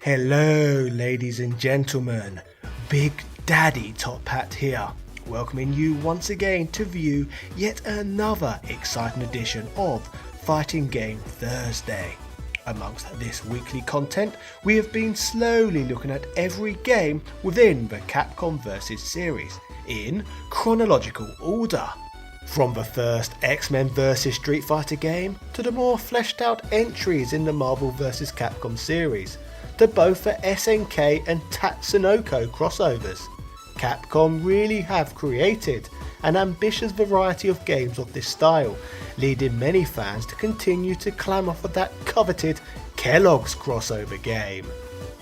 Hello ladies and gentlemen, Big Daddy Top Hat here, welcoming you once again to view yet another exciting edition of Fighting Game Thursday. Amongst this weekly content, we have been slowly looking at every game within the Capcom vs series, in chronological order. From the first X-Men vs Street Fighter game, to the more fleshed out entries in the Marvel vs Capcom series, to both the SNK and Tatsunoko crossovers. Capcom really have created an ambitious variety of games of this style, leading many fans to continue to clamour for that coveted Kellogg's crossover game.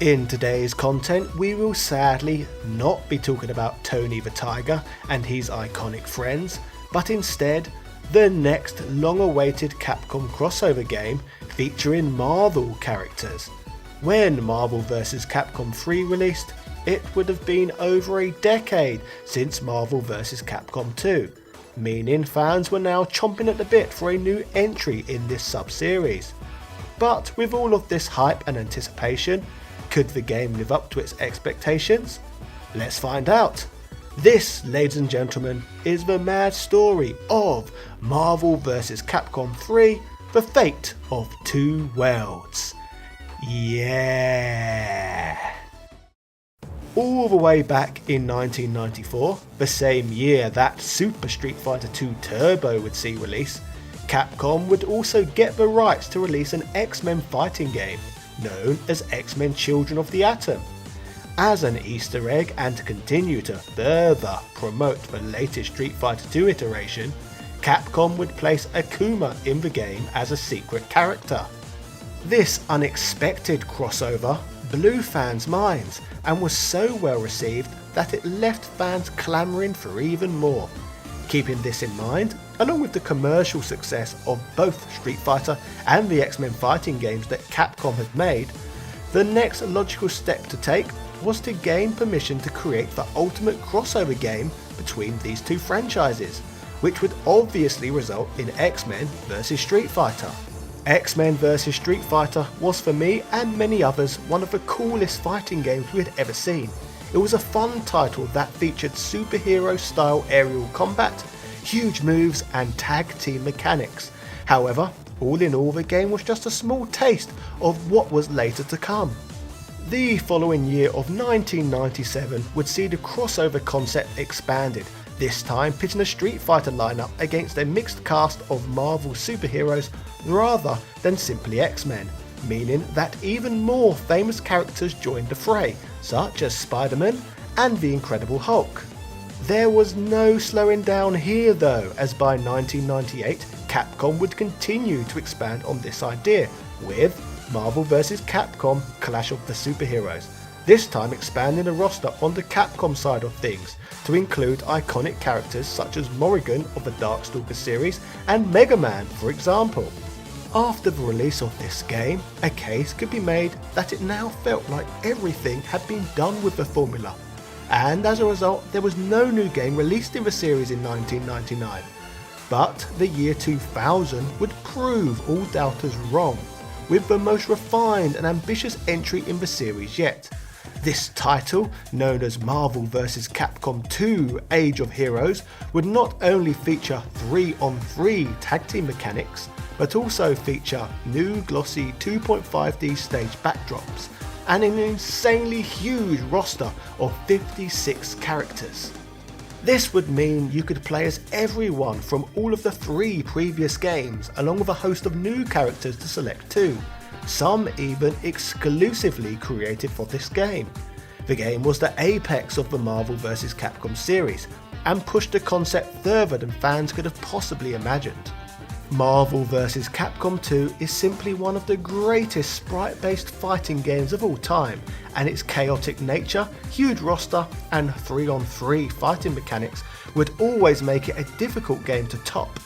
In today's content, we will sadly not be talking about Tony the Tiger and his iconic friends, but instead the next long-awaited Capcom crossover game featuring Marvel characters. When Marvel vs Capcom 3 released, it would have been over a decade since Marvel vs Capcom 2, meaning fans were now chomping at the bit for a new entry in this sub-series. But with all of this hype and anticipation, could the game live up to its expectations? Let's find out. This, ladies and gentlemen, is the mad story of Marvel vs Capcom 3, The Fate of Two Worlds. Yeah! All the way back in 1994, the same year that Super Street Fighter 2 Turbo would see release, Capcom would also get the rights to release an X-Men fighting game known as X-Men Children of the Atom. As an Easter egg and to continue to further promote the latest Street Fighter 2 iteration, Capcom would place Akuma in the game as a secret character. This unexpected crossover blew fans' minds and was so well received that it left fans clamouring for even more. Keeping this in mind, along with the commercial success of both Street Fighter and the X-Men fighting games that Capcom had made, the next logical step to take was to gain permission to create the ultimate crossover game between these two franchises, which would obviously result in X-Men vs Street Fighter. X-Men vs Street Fighter was for me and many others one of the coolest fighting games we had ever seen. It was a fun title that featured superhero style aerial combat, huge moves and tag team mechanics. However, all in all the game was just a small taste of what was later to come. The following year of 1997 would see the crossover concept expanded, this time pitching a Street Fighter lineup against a mixed cast of Marvel superheroes rather than simply X-Men, meaning that even more famous characters joined the fray, such as Spider-Man and the Incredible Hulk. There was no slowing down here though, as by 1998 Capcom would continue to expand on this idea with Marvel vs Capcom Clash of the Superheroes, this time expanding the roster on the Capcom side of things to include iconic characters such as Morrigan of the Darkstalkers series and Mega Man, for example. After the release of this game, a case could be made that it now felt like everything had been done with the formula, and as a result there was no new game released in the series in 1999. But the year 2000 would prove all doubters wrong, with the most refined and ambitious entry in the series yet. This title, known as Marvel vs Capcom 2 Age of Heroes, would not only feature 3-on-3 tag team mechanics, but also feature new glossy 2.5D stage backdrops and an insanely huge roster of 56 characters. This would mean you could play as everyone from all of the 3 previous games, along with a host of new characters to select too, some even exclusively created for this game. The game was the apex of the Marvel vs Capcom series and pushed the concept further than fans could have possibly imagined. Marvel vs Capcom 2 is simply one of the greatest sprite-based fighting games of all time, and its chaotic nature, huge roster and 3-on-3 fighting mechanics would always make it a difficult game to top.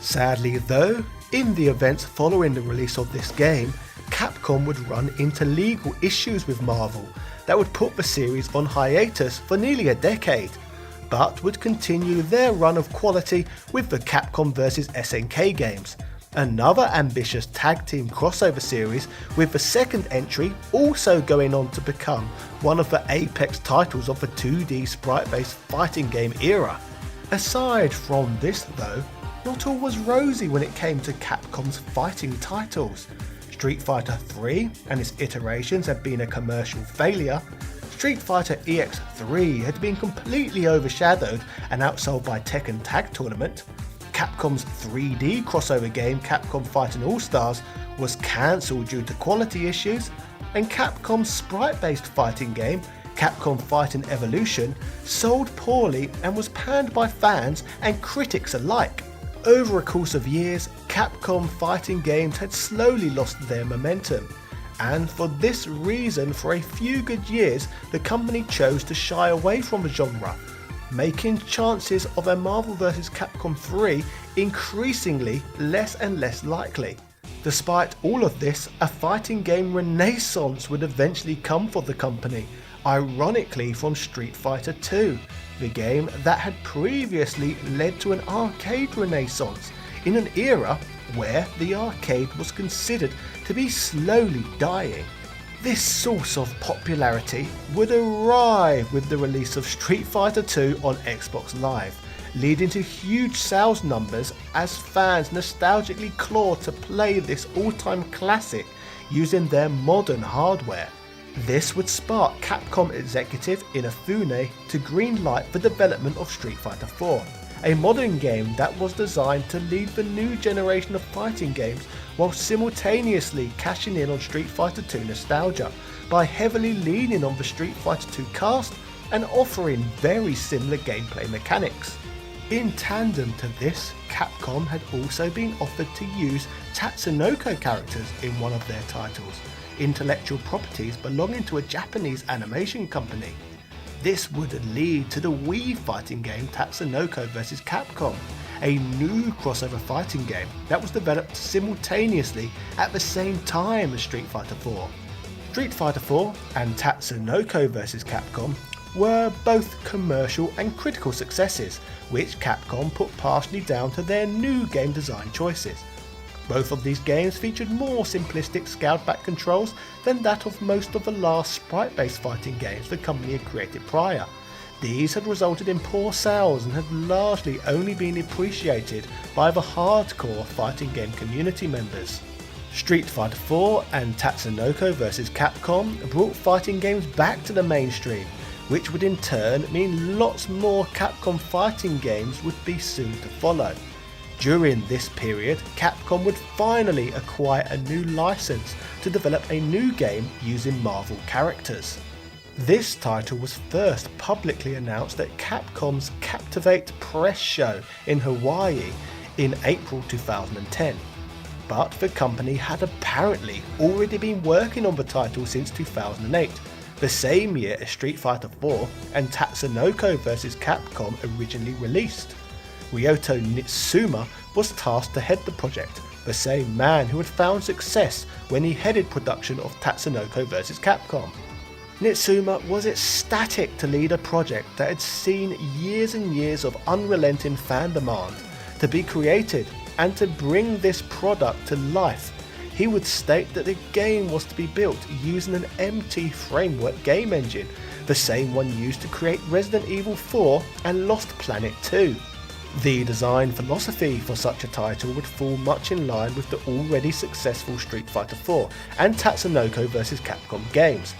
Sadly though, in the events following the release of this game, Capcom would run into legal issues with Marvel that would put the series on hiatus for nearly a decade, but would continue their run of quality with the Capcom vs SNK games, Another ambitious tag team crossover series, with the second entry also going on to become one of the apex titles of the 2D sprite-based fighting game era. Aside from this though, not all was rosy when it came to Capcom's fighting titles. Street Fighter 3 and its iterations had been a commercial failure. Street Fighter EX3 had been completely overshadowed and outsold by Tekken Tag Tournament. Capcom's 3D crossover game Capcom Fighting All-Stars was cancelled due to quality issues, and Capcom's sprite-based fighting game Capcom Fighting Evolution sold poorly and was panned by fans and critics alike. Over a course of years, Capcom fighting games had slowly lost their momentum, and for this reason for a few good years the company chose to shy away from the genre, making chances of a Marvel vs. Capcom 3 increasingly less and less likely. Despite all of this, a fighting game renaissance would eventually come for the company, ironically from Street Fighter 2, the game that had previously led to an arcade renaissance in an era where the arcade was considered to be slowly dying. This source of popularity would arrive with the release of Street Fighter 2 on Xbox Live, leading to huge sales numbers as fans nostalgically clawed to play this all-time classic using their modern hardware. This would spark Capcom executive Inafune to greenlight the development of Street Fighter 4, a modern game that was designed to lead the new generation of fighting games while simultaneously cashing in on Street Fighter 2 nostalgia by heavily leaning on the Street Fighter 2 cast and offering very similar gameplay mechanics. In tandem to this, Capcom had also been offered to use Tatsunoko characters in one of their titles, intellectual properties belonging to a Japanese animation company. This would lead to the Wii fighting game Tatsunoko vs. Capcom, a new crossover fighting game that was developed simultaneously at the same time as Street Fighter 4. Street Fighter 4 and Tatsunoko vs. Capcom were both commercial and critical successes, which Capcom put partially down to their new game design choices. Both of these games featured more simplistic scaled-back controls than that of most of the last sprite-based fighting games the company had created prior. These had resulted in poor sales and had largely only been appreciated by the hardcore fighting game community members. Street Fighter 4 and Tatsunoko vs. Capcom brought fighting games back to the mainstream, which would in turn mean lots more Capcom fighting games would be soon to follow. During this period, Capcom would finally acquire a new license to develop a new game using Marvel characters. This title was first publicly announced at Capcom's Captivate Press show in Hawaii in April 2010. But the company had apparently already been working on the title since 2008, the same year as Street Fighter 4 and Tatsunoko vs. Capcom originally released. Ryoto Nitsuma was tasked to head the project, the same man who had found success when he headed production of Tatsunoko vs. Capcom. Nitsuma was ecstatic to lead a project that had seen years and years of unrelenting fan demand to be created and to bring this product to life. He would state that the game was to be built using an MT framework game engine, the same one used to create Resident Evil 4 and Lost Planet 2. The design philosophy for such a title would fall much in line with the already successful Street Fighter 4 and Tatsunoko vs. Capcom games,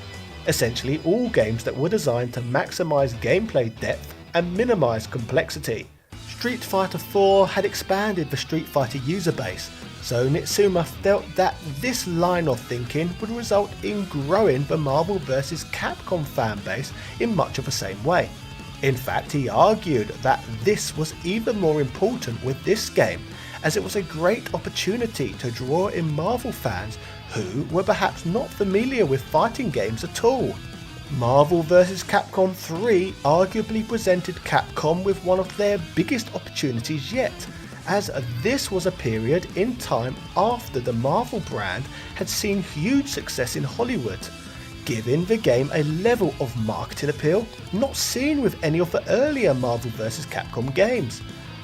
essentially all games that were designed to maximise gameplay depth and minimise complexity. Street Fighter 4 had expanded the Street Fighter user base, so Nitsuma felt that this line of thinking would result in growing the Marvel vs. Capcom fanbase in much of the same way. In fact, he argued that this was even more important with this game, as it was a great opportunity to draw in Marvel fans who were perhaps not familiar with fighting games at all. Marvel vs. Capcom 3 arguably presented Capcom with one of their biggest opportunities yet, as this was a period in time after the Marvel brand had seen huge success in Hollywood, giving the game a level of marketing appeal not seen with any of the earlier Marvel vs. Capcom games.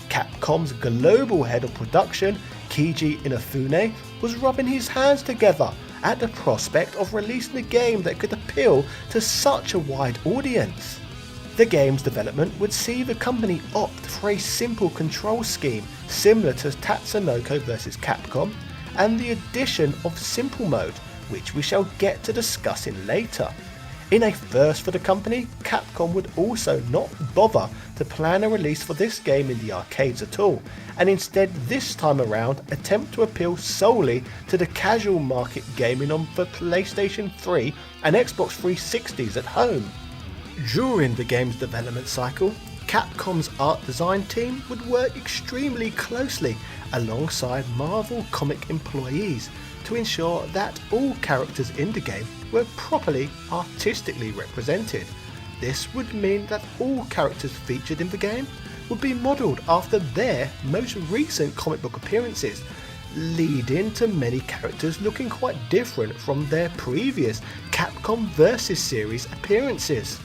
Capcom's global head of production, Keiji Inafune was rubbing his hands together at the prospect of releasing a game that could appeal to such a wide audience. The game's development would see the company opt for a simple control scheme similar to Tatsunoko vs Capcom, and the addition of simple mode, which we shall get to discussing later. In a first for the company, Capcom would also not bother to plan a release for this game in the arcades at all, and instead this time around attempt to appeal solely to the casual market gaming on the PlayStation 3 and Xbox 360s at home. During the game's development cycle, Capcom's art design team would work extremely closely alongside Marvel comic employees to ensure that all characters in the game were properly artistically represented. This would mean that all characters featured in the game would be modelled after their most recent comic book appearances, leading to many characters looking quite different from their previous Capcom vs series appearances.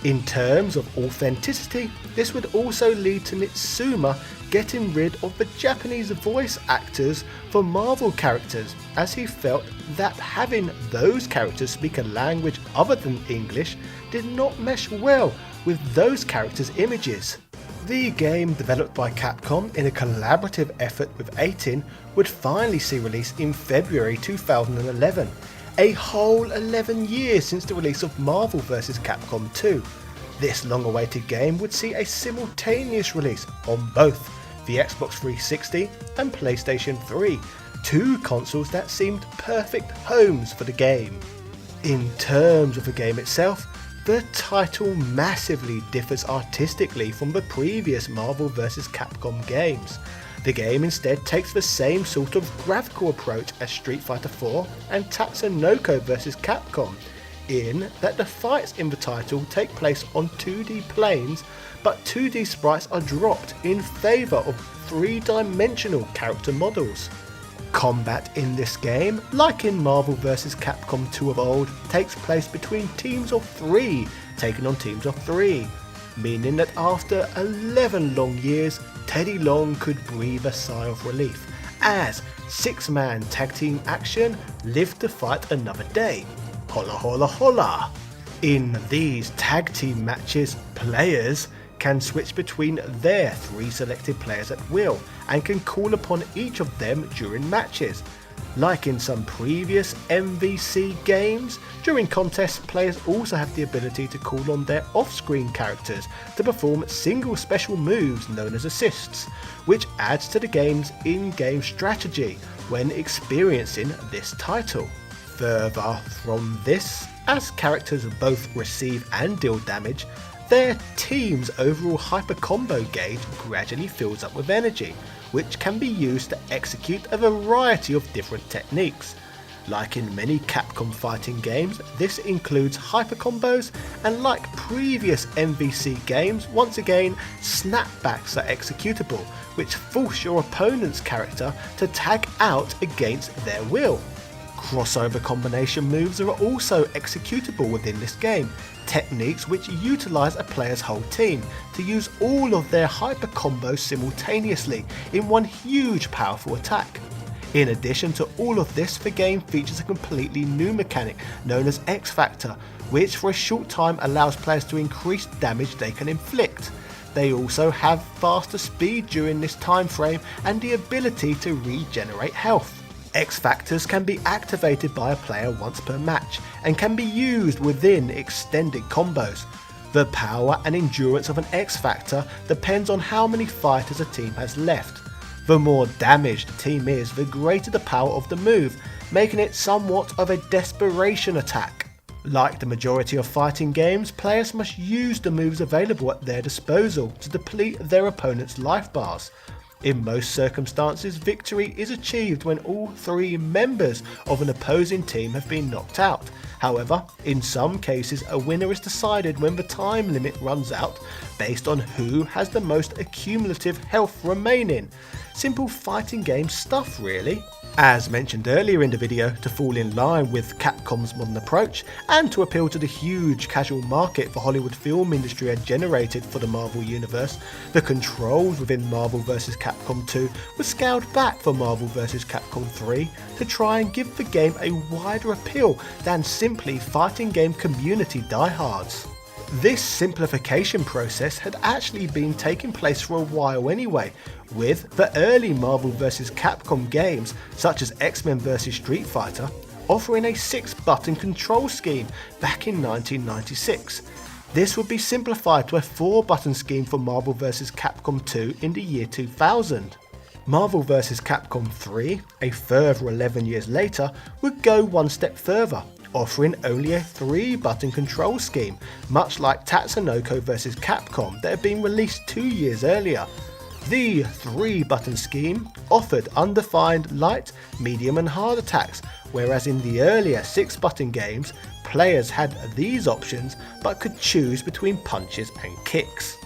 In terms of authenticity, this would also lead to Nitsuma getting rid of the Japanese voice actors for Marvel characters, as he felt that having those characters speak a language other than English did not mesh well with those characters' images. The game, developed by Capcom in a collaborative effort with 18, would finally see release in February 2011, a whole 11 years since the release of Marvel vs Capcom 2. This long-awaited game would see a simultaneous release on both the Xbox 360 and PlayStation 3, two consoles that seemed perfect homes for the game. In terms of the game itself, the title massively differs artistically from the previous Marvel vs Capcom games. The game instead takes the same sort of graphical approach as Street Fighter 4 and Tatsunoko vs Capcom, in that the fights in the title take place on 2D planes, but 2D sprites are dropped in favour of 3-dimensional character models. Combat in this game, like in Marvel vs Capcom 2 of old, takes place between teams of 3 taking on teams of 3, meaning that after 11 long years, Teddy Long could breathe a sigh of relief, as 6-man tag team action lived to fight another day. Holla holla holla! In these tag team matches, players can switch between their 3 selected players at will and can call upon each of them during matches. Like in some previous MVC games, during contests players also have the ability to call on their off-screen characters to perform single special moves known as assists, which adds to the game's in-game strategy when experiencing this title. Further from this, as characters both receive and deal damage, their team's overall hyper combo gauge gradually fills up with energy, which can be used to execute a variety of different techniques. Like in many Capcom fighting games, this includes hyper combos, and like previous MVC games, once again, snapbacks are executable, which force your opponent's character to tag out against their will. Crossover combination moves are also executable within this game, techniques which utilise a player's whole team to use all of their hyper combos simultaneously in one huge powerful attack. In addition to all of this, the game features a completely new mechanic known as X Factor, which for a short time allows players to increase damage they can inflict. They also have faster speed during this time frame and the ability to regenerate health. X Factors can be activated by a player once per match and can be used within extended combos. The power and endurance of an X Factor depends on how many fighters a team has left. The more damaged the team is, the greater the power of the move, making it somewhat of a desperation attack. Like the majority of fighting games, players must use the moves available at their disposal to deplete their opponent's life bars. In most circumstances, victory is achieved when all 3 members of an opposing team have been knocked out. However, in some cases a winner is decided when the time limit runs out based on who has the most accumulative health remaining. Simple fighting game stuff really. As mentioned earlier in the video, to fall in line with Capcom's modern approach and to appeal to the huge casual market the Hollywood film industry had generated for the Marvel Universe, the controls within Marvel vs. Capcom 2 were scaled back for Marvel vs. Capcom 3 to try and give the game a wider appeal than simply fighting game community diehards. This simplification process had actually been taking place for a while anyway, with the early Marvel vs. Capcom games such as X-Men vs. Street Fighter offering a 6-button control scheme back in 1996. This would be simplified to a 4-button scheme for Marvel vs. Capcom 2 in the year 2000. Marvel vs. Capcom 3, a further 11 years later, would go one step further, offering only a 3-button control scheme, much like Tatsunoko vs. Capcom that had been released 2 years earlier. The 3-button scheme offered undefined light, medium and hard attacks, whereas in the earlier 6-button games, players had these options but could choose between punches and kicks.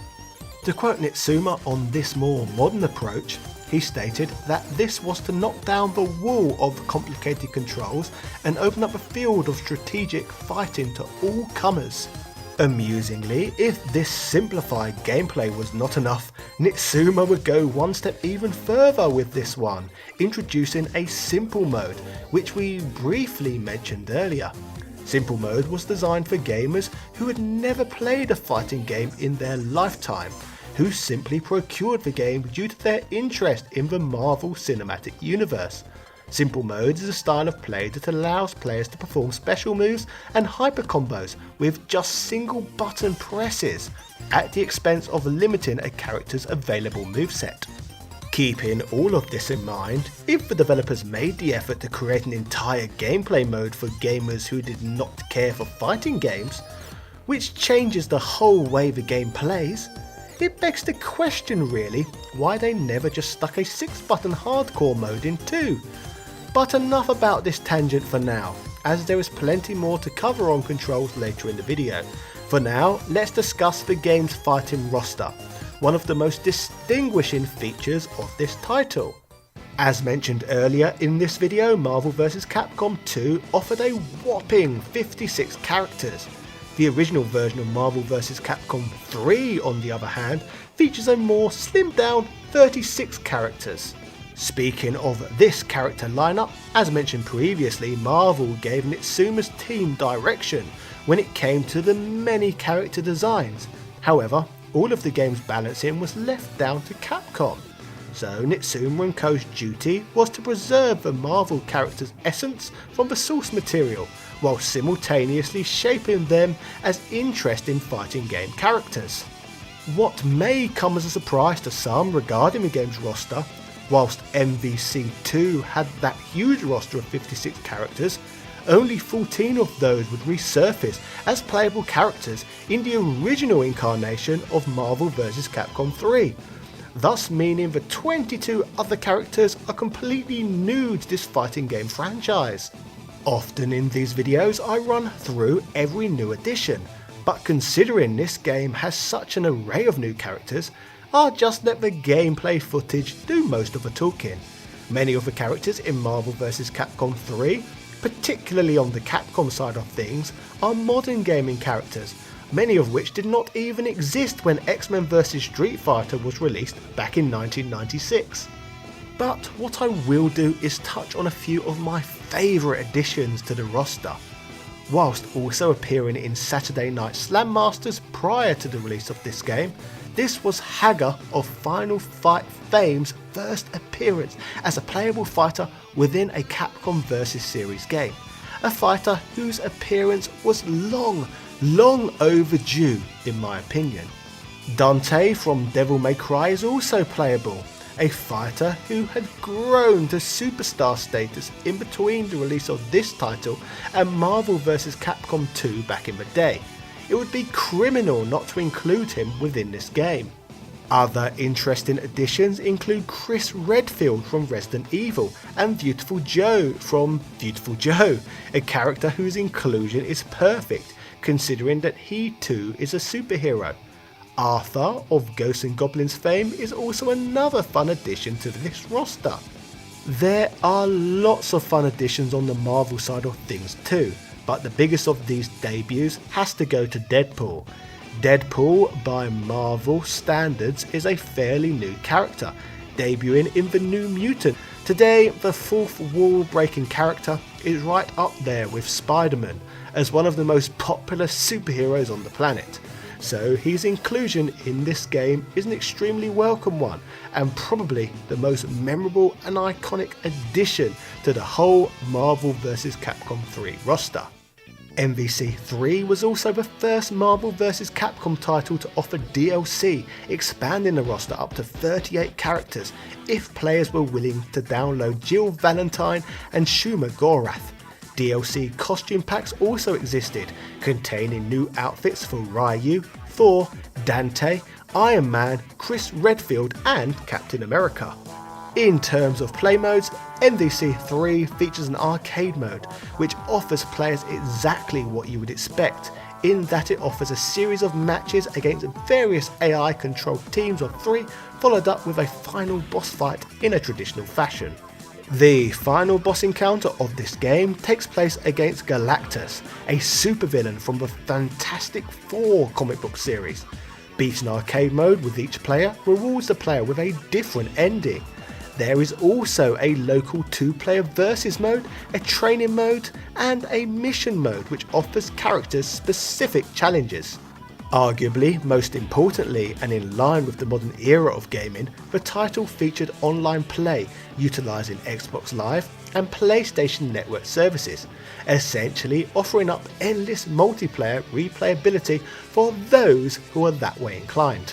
To quote Nitsuma on this more modern approach, he stated that this was to knock down the wall of complicated controls and open up a field of strategic fighting to all comers. Amusingly, if this simplified gameplay was not enough, Nitsuma would go one step even further with this one, introducing a simple mode, which we briefly mentioned earlier. Simple mode was designed for gamers who had never played a fighting game in their lifetime, who simply procured the game due to their interest in the Marvel Cinematic Universe. Simple mode is a style of play that allows players to perform special moves and hyper combos with just single button presses, at the expense of limiting a character's available moveset. Keeping all of this in mind, if the developers made the effort to create an entire gameplay mode for gamers who did not care for fighting games, which changes the whole way the game plays, it begs the question really why they never just stuck a 6-button hardcore mode in too. But enough about this tangent for now, as there is plenty more to cover on controls later in the video. For now, let's discuss the game's fighting roster, one of the most distinguishing features of this title. As mentioned earlier in this video, Marvel vs. Capcom 2 offered a whopping 56 characters. The original version of Marvel vs. Capcom 3, on the other hand, features a more slimmed down 36 characters. Speaking of this character lineup, as mentioned previously, Marvel gave Nitsuma's team direction when it came to the many character designs. However, all of the game's balancing was left down to Capcom. So Nitsuma and Ko's duty was to preserve the Marvel character's essence from the source material, while simultaneously shaping them as interesting fighting game characters. What may come as a surprise to some regarding the game's roster, whilst MVC2 had that huge roster of 56 characters, only 14 of those would resurface as playable characters in the original incarnation of Marvel vs. Capcom 3, thus meaning the 22 other characters are completely new to this fighting game franchise. Often in these videos I run through every new addition, but considering this game has such an array of new characters, I'll just let the gameplay footage do most of the talking. Many of the characters in Marvel vs. Capcom 3, particularly on the Capcom side of things, are modern gaming characters, many of which did not even exist when X-Men vs. Street Fighter was released back in 1996. But what I will do is touch on a few of my favourite additions to the roster. Whilst also appearing in Saturday Night Slam Masters prior to the release of this game, this was Hagar of Final Fight fame's first appearance as a playable fighter within a Capcom vs series game. A fighter whose appearance was long overdue in my opinion. Dante from Devil May Cry is also playable, a fighter who had grown to superstar status in between the release of this title and Marvel vs. Capcom 2 back in the day. It would be criminal not to include him within this game. Other interesting additions include Chris Redfield from Resident Evil and Beautiful Joe from Beautiful Joe, a character whose inclusion is perfect considering that he too is a superhero. Arthur of Ghosts and Goblins fame is also another fun addition to this roster. There are lots of fun additions on the Marvel side of things too, but the biggest of these debuts has to go to Deadpool. Deadpool, by Marvel standards, is a fairly new character, debuting in the New Mutant. Today, the fourth wall-breaking character is right up there with Spider-Man as one of the most popular superheroes on the planet. So his inclusion in this game is an extremely welcome one, and probably the most memorable and iconic addition to the whole Marvel vs. Capcom 3 roster. MVC 3 was also the first Marvel vs. Capcom title to offer DLC, expanding the roster up to 38 characters if players were willing to download Jill Valentine and Shuma Gorath. DLC costume packs also existed, containing new outfits for Ryu, Thor, Dante, Iron Man, Chris Redfield and Captain America. In terms of play modes, MVC 3 features an arcade mode, which offers players exactly what you would expect, in that it offers a series of matches against various AI-controlled teams of 3, followed up with a final boss fight in a traditional fashion. The final boss encounter of this game takes place against Galactus, a supervillain from the Fantastic Four comic book series. Beating arcade mode with each player rewards the player with a different ending. There is also a local 2-player versus mode, a training mode and a mission mode which offers characters specific challenges. Arguably, most importantly, and in line with the modern era of gaming, the title featured online play utilising Xbox Live and PlayStation Network services, essentially offering up endless multiplayer replayability for those who are that way inclined.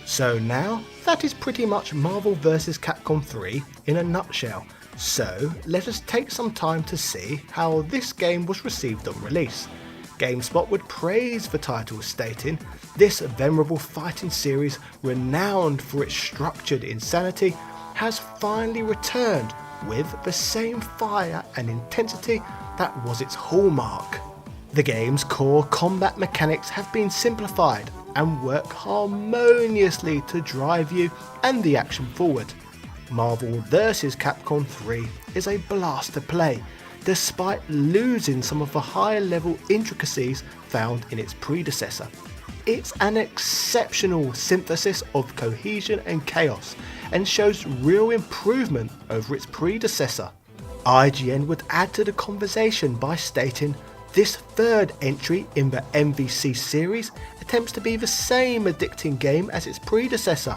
So now, that is pretty much Marvel vs. Capcom 3 in a nutshell, so let us take some time to see how this game was received on release. GameSpot would praise the title, stating, "This venerable fighting series, renowned for its structured insanity, has finally returned with the same fire and intensity that was its hallmark. The game's core combat mechanics have been simplified and work harmoniously to drive you and the action forward. Marvel vs. Capcom 3 is a blast to play, despite losing some of the higher level intricacies found in its predecessor. It's an exceptional synthesis of cohesion and chaos, and shows real improvement over its predecessor." IGN would add to the conversation by stating, "This third entry in the MVC series attempts to be the same addicting game as its predecessor.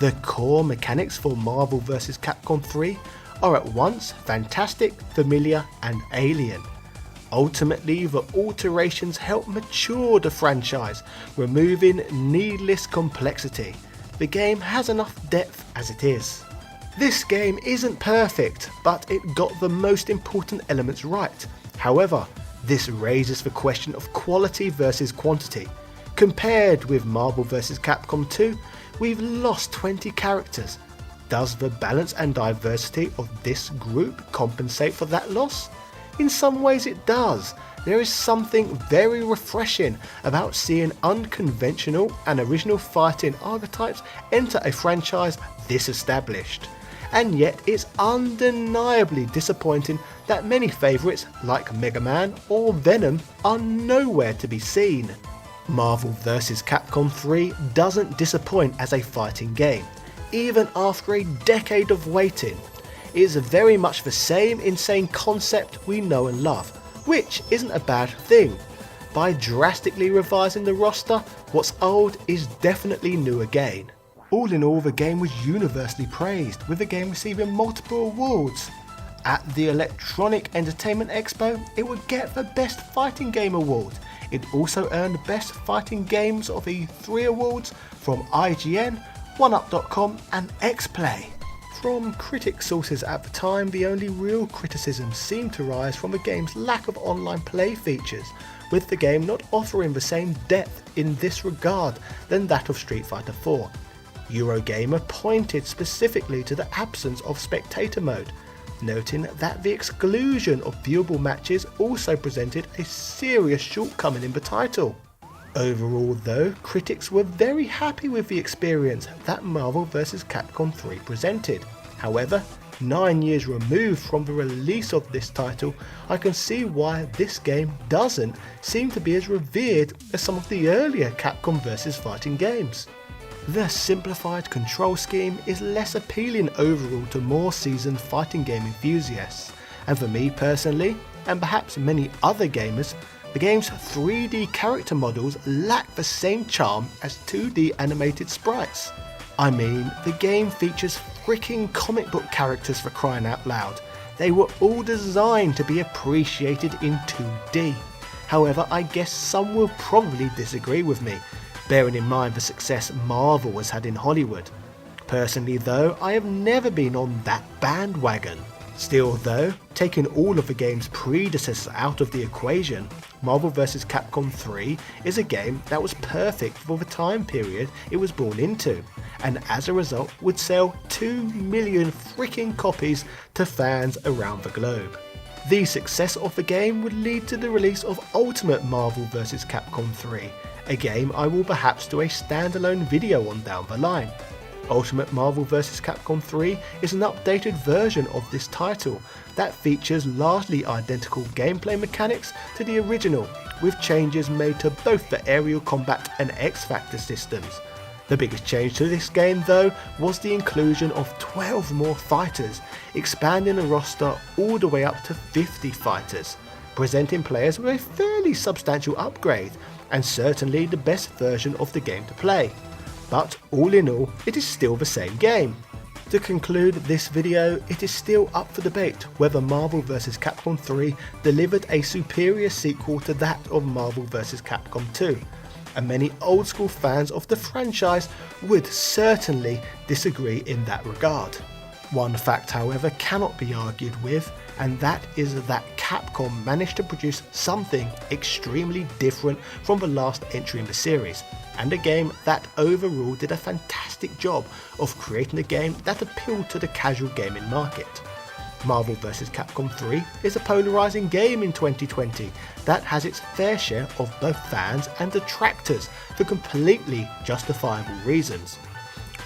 The core mechanics for Marvel vs. Capcom 3 are at once fantastic, familiar and alien. Ultimately, the alterations help mature the franchise, removing needless complexity. The game has enough depth as it is." This game isn't perfect, but it got the most important elements right. However, this raises the question of quality versus quantity. Compared with Marvel vs. Capcom 2, we've lost 20 characters. Does the balance and diversity of this group compensate for that loss? In some ways it does. There is something very refreshing about seeing unconventional and original fighting archetypes enter a franchise this established. And yet it's undeniably disappointing that many favourites like Mega Man or Venom are nowhere to be seen. Marvel vs. Capcom 3 doesn't disappoint as a fighting game, even after a decade of waiting. It is very much the same insane concept we know and love, which isn't a bad thing. By drastically revising the roster, what's old is definitely new again. All in all, the game was universally praised, with the game receiving multiple awards. At the Electronic Entertainment Expo, it would get the Best Fighting Game award. It also earned Best Fighting Games of E3 awards from IGN, OneUp.com and X-Play. From critic sources at the time, the only real criticism seemed to rise from the game's lack of online play features, with the game not offering the same depth in this regard than that of Street Fighter 4. Eurogamer pointed specifically to the absence of spectator mode, noting that the exclusion of viewable matches also presented a serious shortcoming in the title. Overall though, critics were very happy with the experience that Marvel vs. Capcom 3 presented. However, 9 years removed from the release of this title, I can see why this game doesn't seem to be as revered as some of the earlier Capcom vs fighting games. The simplified control scheme is less appealing overall to more seasoned fighting game enthusiasts, and for me personally, and perhaps many other gamers, the game's 3D character models lack the same charm as 2D animated sprites. I mean, the game features freaking comic book characters for crying out loud. They were all designed to be appreciated in 2D. However, I guess some will probably disagree with me, bearing in mind the success Marvel has had in Hollywood. Personally though, I have never been on that bandwagon. Still though, taking all of the game's predecessors out of the equation, Marvel vs Capcom 3 is a game that was perfect for the time period it was born into, and as a result would sell 2 million freaking copies to fans around the globe. The success of the game would lead to the release of Ultimate Marvel vs Capcom 3, a game I will perhaps do a standalone video on down the line. Ultimate Marvel vs Capcom 3 is an updated version of this title that features largely identical gameplay mechanics to the original, with changes made to both the aerial combat and X-Factor systems. The biggest change to this game though was the inclusion of 12 more fighters, expanding the roster all the way up to 50 fighters, presenting players with a fairly substantial upgrade and certainly the best version of the game to play. But all in all, it is still the same game. To conclude this video, it is still up for debate whether Marvel vs Capcom 3 delivered a superior sequel to that of Marvel vs Capcom 2, and many old school fans of the franchise would certainly disagree in that regard. One fact however cannot be argued with, and that is that Capcom managed to produce something extremely different from the last entry in the series, and a game that overall did a fantastic job of creating a game that appealed to the casual gaming market. Marvel vs Capcom 3 is a polarising game in 2020 that has its fair share of both fans and detractors for completely justifiable reasons.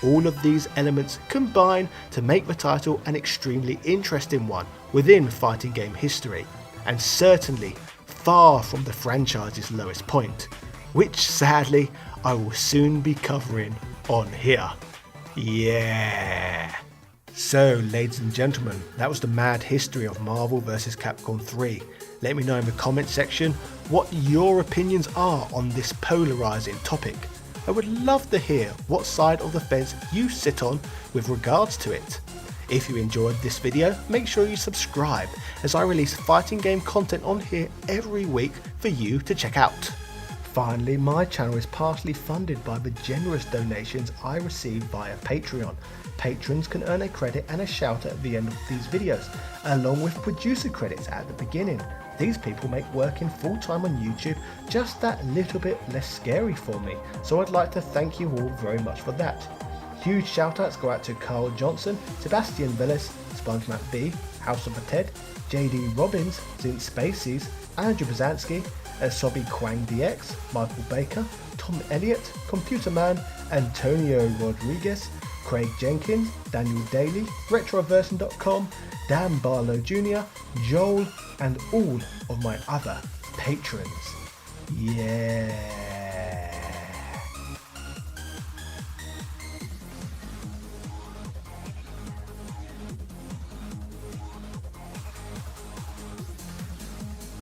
All of these elements combine to make the title an extremely interesting one within fighting game history, and certainly far from the franchise's lowest point, which sadly I will soon be covering on here. Yeah! So ladies and gentlemen, that was the mad history of Marvel vs Capcom 3. Let me know in the comment section what your opinions are on this polarising topic. I would love to hear what side of the fence you sit on with regards to it. If you enjoyed this video, make sure you subscribe, as I release fighting game content on here every week for you to check out. Finally, my channel is partially funded by the generous donations I receive via Patreon. Patrons can earn a credit and a shout out at the end of these videos, along with producer credits at the beginning. These people make working full time on YouTube just that little bit less scary for me, so I'd like to thank you all very much for that. Huge shout outs go out to Carl Johnson, Sebastian Villas, SpongeMatt B, House of the Ted, JD Robbins, Zint Spacies, Andrew Bazansky, Asobi Kwang DX, Michael Baker, Tom Elliott, Computer Man, Antonio Rodriguez, Craig Jenkins, Daniel Daly, Retroversion.com, Dan Barlow Jr., Joel, and all of my other patrons. Yeah.